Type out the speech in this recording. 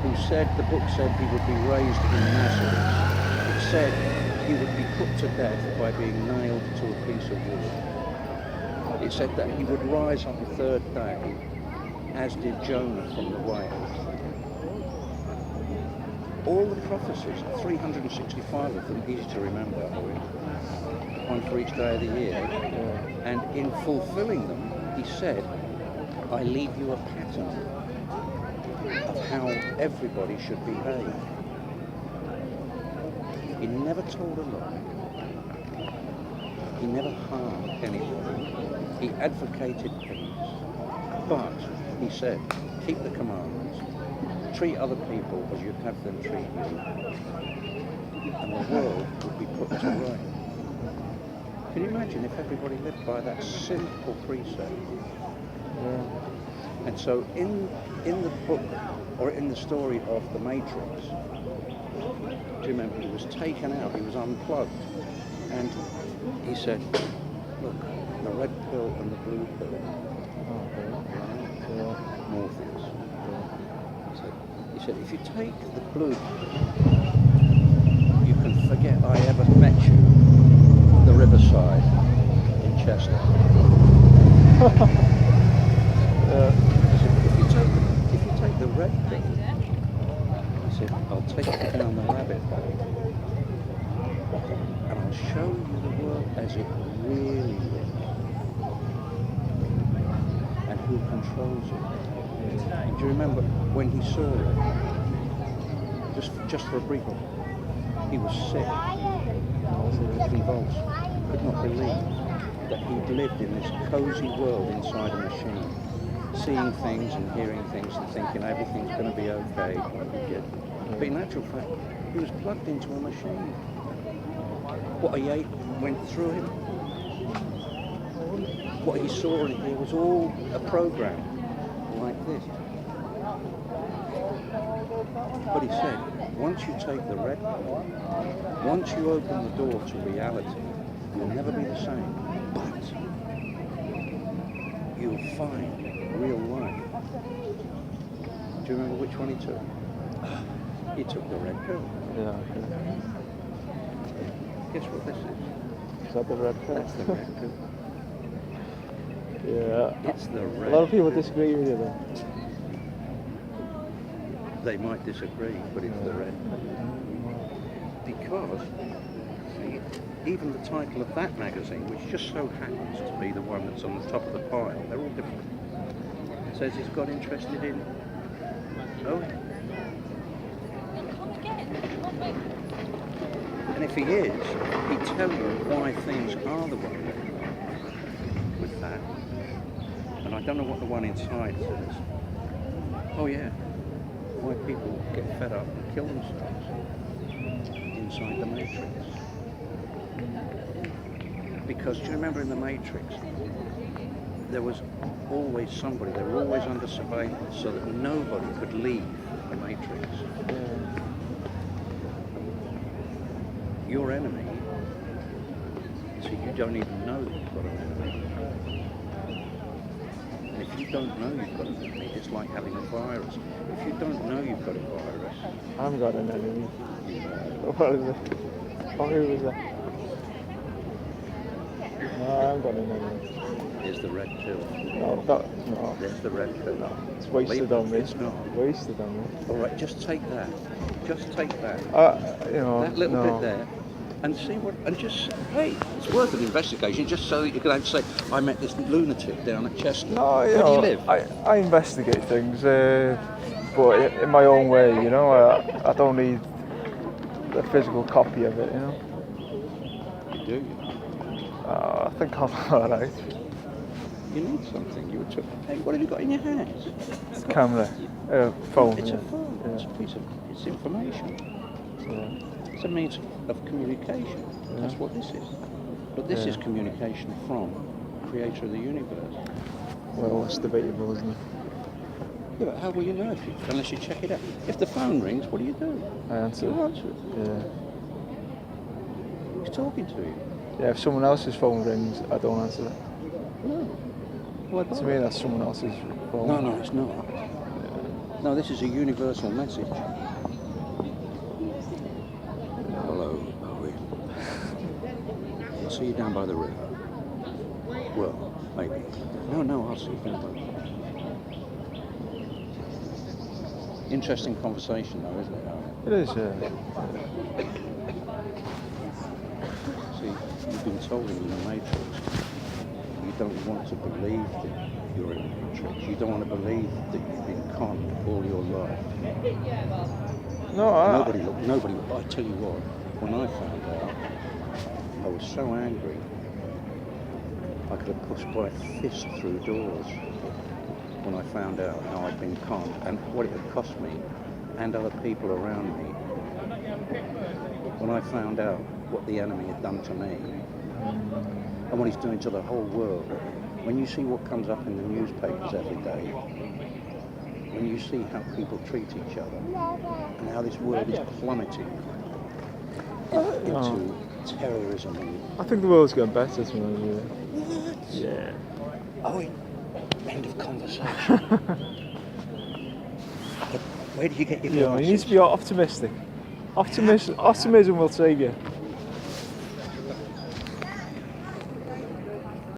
who said, the book said he would be raised in Nazareth. It said he would be put to death by being nailed to a piece of wood. It said that he would rise on the third day, as did Jonah from the whale. All the prophecies, 365 of them, easy to remember, one for each day of the year, and in fulfilling them, he said, I leave you a pattern of how everybody should behave. He never told a lie. He never harmed anybody. He advocated peace. But he said, keep the commandments. Treat other people as you'd have them treat you. And the world would be put to right. Can you imagine if everybody lived by that simple precept? And so in the book, or in the story of The Matrix, do you remember, he was taken out, he was unplugged, and he said, look, the red pill and the blue pill, Morpheus. He said, if you take the blue pill, you can forget I ever met you at the riverside in Chester. If you take the red pill, he said, I'll take you down the rabbit hole and I'll show you the world as it really is and who controls it. And do you remember when he saw it? Just for a brief moment, he was sick, convulsed, could not believe that he'd lived in this cozy world inside a machine, seeing things and hearing things and thinking everything's going to be okay. But in actual fact, he was plugged into a machine. What he ate went through him. What he saw and it was all a program like this. But he said, once you take the red pill, once you open the door to reality, you'll never be the same. But you'll find real life. Do you remember which one he took? He took the red pill. Yeah. Guess what this is? Is that the red pill? That's the red pill. Yeah. It's the red A lot of people pill. disagree with you though. They might disagree, but it's the red pill. Because, see, even the title of that magazine, which just so happens to be the one that's on the top of the pile, they're all different, says he's got interested in, and if he is, he'd tell you why things are the way they are with that. And I don't know what the one inside says. Oh yeah, why people get fed up and kill themselves inside the Matrix. Because do you remember in the Matrix, there was always somebody, they were always under surveillance so that nobody could leave the Matrix. Your enemy, so you don't even know that you've got an enemy. And if you don't know you've got an enemy, it's like having a virus. If you don't know you've got a virus... I haven't got an enemy. What is it? Oh, who was that? No, I haven't got an enemy. Here's the red pill. No. There's the red pill. No, it's wasted on me. It's not. Wasted on me. Alright, just take that. Just take that. That little bit there. And see what, and just, hey, it's worth an investigation just so that you can say, I met this lunatic down at Chester. No, Where do you live? I investigate things, but in my own way, you know. I don't need a physical copy of it, you know. You do, you know. I think I'm alright. You need something. You took. Hey, what have you got in your hands? It's a camera, phone. It's yeah. a phone. Yeah. It's a piece of. It's information. Yeah. It's a means of communication. Yeah. That's what this is. But this is communication from the creator of the universe. Well, it's debatable, isn't it? Yeah, but how will you know unless you check it out? If the phone rings, what do you do? I answer. You answer it. Yeah. Who's talking to you? Yeah, if someone else's phone rings, I don't answer it. No. Why To me, that's someone else's phone. No, it's not. No, this is a universal message. Hello, Owen. I'll see you down by the river. Well, maybe. No, I'll see you down by the river. Interesting conversation though, isn't it, Owen? It is, yeah. See, you've been told in the Matrix, you don't want to believe that you're in the Matrix. You don't want to believe that you've been conned all your life. No, Nobody, I tell you what, when I found out, I was so angry, I could have pushed my fist through doors when I found out how I'd been conned and what it had cost me and other people around me. When I found out what the enemy had done to me and what he's doing to the whole world, when you see what comes up in the newspapers every day, when you see how people treat each other and how this world is plummeting into terrorism and... I think the world's getting better to me. What? Yeah. Oh, end of conversation. But where do you get your You need to be optimistic. Optimism will save you.